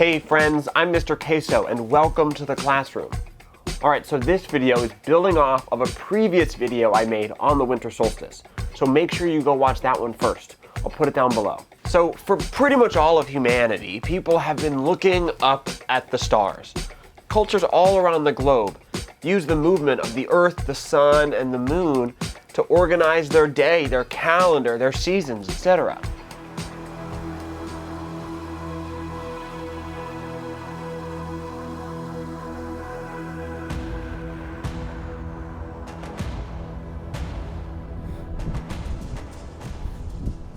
Hey friends, I'm Mr. Queso and welcome to the classroom. Alright, so this video is building off of a previous video I made on the winter solstice. So make sure you go watch that one first. I'll put it down below. So for pretty much all of humanity, people have been looking up at the stars. Cultures all around the globe use the movement of the earth, the sun, and the moon to organize their day, their calendar, their seasons, etc.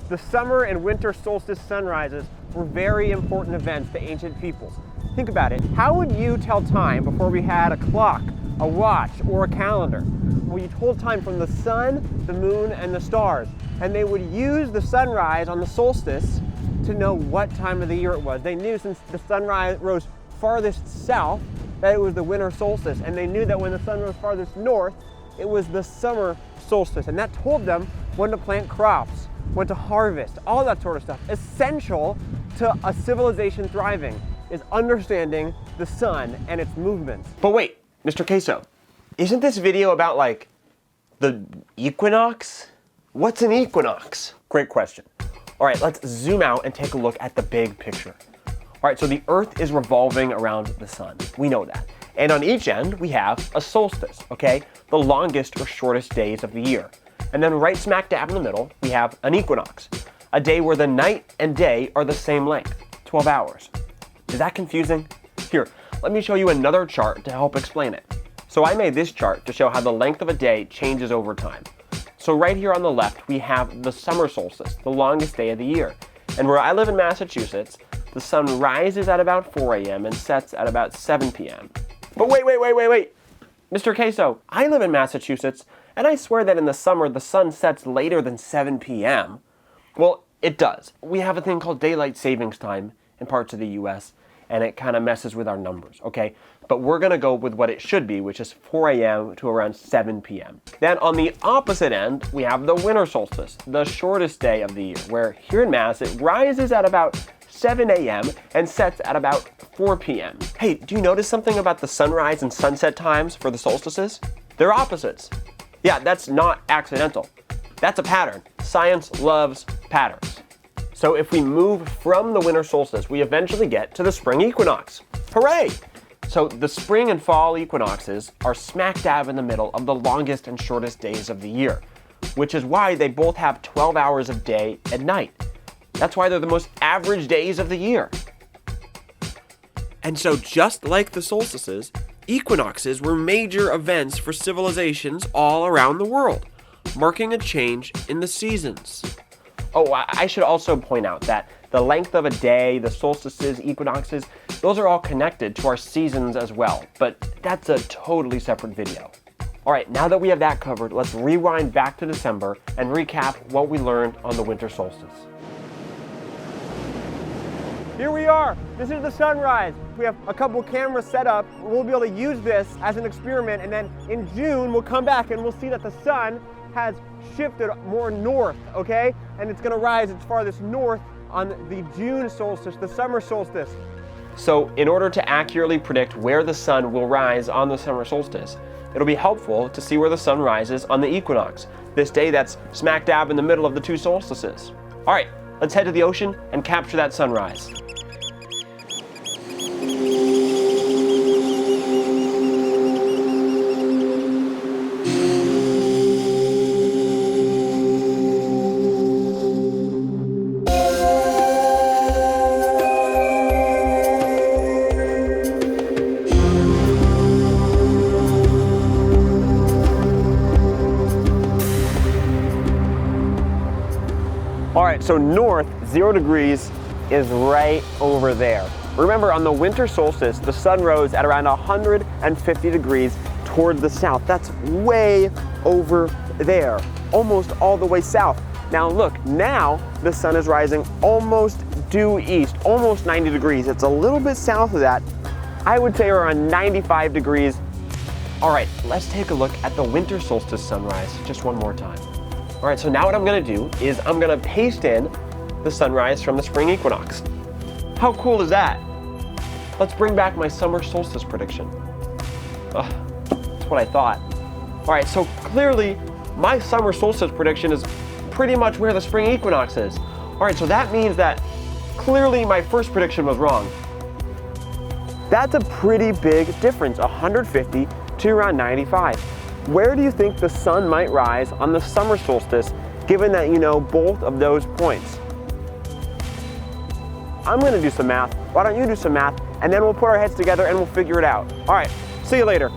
The summer and winter solstice sunrises were very important events to ancient peoples. Think about it. How would you tell time before we had a clock, a watch, or a calendar? Well, you told time from the sun, the moon, and the stars. And they would use the sunrise on the solstice to know what time of the year it was. They knew since the sunrise rose farthest south that it was the winter solstice. And they knew that when the sun rose farthest north, it was the summer solstice. And that told them when to plant crops, when to harvest, all that sort of stuff. Essential to a civilization thriving is understanding the sun and its movements. But wait, Mr. Queso, isn't this video about like the equinox? What's an equinox? Great question. All right, let's zoom out and take a look at the big picture. All right, so the earth is revolving around the sun. We know that. And on each end, we have a solstice, okay? The longest or shortest days of the year. And then right smack dab in the middle, we have an equinox, a day where the night and day are the same length, 12 hours. Is that confusing? Here, let me show you another chart to help explain it. So I made this chart to show how the length of a day changes over time. So right here on the left, we have the summer solstice, the longest day of the year. And where I live in Massachusetts, the sun rises at about 4 a.m. and sets at about 7 p.m. But wait. Mr. Queso, I live in Massachusetts, and I swear that in the summer the sun sets later than 7 p.m. Well, it does. We have a thing called daylight savings time in parts of the US, and it kind of messes with our numbers, okay? But we're going to go with what it should be, which is 4 a.m. to around 7 p.m. Then on the opposite end, we have the winter solstice, the shortest day of the year, where here in Mass it rises at about 7 a.m. and sets at about 4 p.m. Hey, do you notice something about the sunrise and sunset times for the solstices? They're opposites. Yeah, that's not accidental. That's a pattern. Science loves patterns. So if we move from the winter solstice, we eventually get to the spring equinox. Hooray! So the spring and fall equinoxes are smack dab in the middle of the longest and shortest days of the year, which is why they both have 12 hours of day and night. That's why they're the most average days of the year. And so just like the solstices, equinoxes were major events for civilizations all around the world, marking a change in the seasons. Oh, I should also point out that the length of a day, the solstices, equinoxes, those are all connected to our seasons as well, but that's a totally separate video. All right, now that we have that covered, let's rewind back to December and recap what we learned on the winter solstice. Here we are. This is the sunrise. We have a couple cameras set up. We'll be able to use this as an experiment, and then in June we'll come back and we'll see that the sun has shifted more north, okay? And it's gonna rise its farthest north on the June solstice, the summer solstice. So in order to accurately predict where the sun will rise on the summer solstice, it'll be helpful to see where the sun rises on the equinox, this day that's smack dab in the middle of the two solstices. All right, let's head to the ocean and capture that sunrise. All right, so north, 0 degrees, is right over there. Remember, on the winter solstice, the sun rose at around 150 degrees toward the south. That's way over there, almost all the way south. Now look, now the sun is rising almost due east, almost 90 degrees. It's a little bit south of that. I would say around 95 degrees. All right, let's take a look at the winter solstice sunrise just one more time. All right, so now what I'm gonna do is I'm gonna paste in the sunrise from the spring equinox. How cool is that? let's bring back my summer solstice prediction. That's what I thought. All right, so clearly my summer solstice prediction is pretty much where the spring equinox is. All right, so that means that clearly my first prediction was wrong. That's a pretty big difference, 150 to around 95. Where do you think the sun might rise on the summer solstice, given that you know both of those points? I'm gonna do some math. Why don't you do some math, and then we'll put our heads together and we'll figure it out. All right, see you later.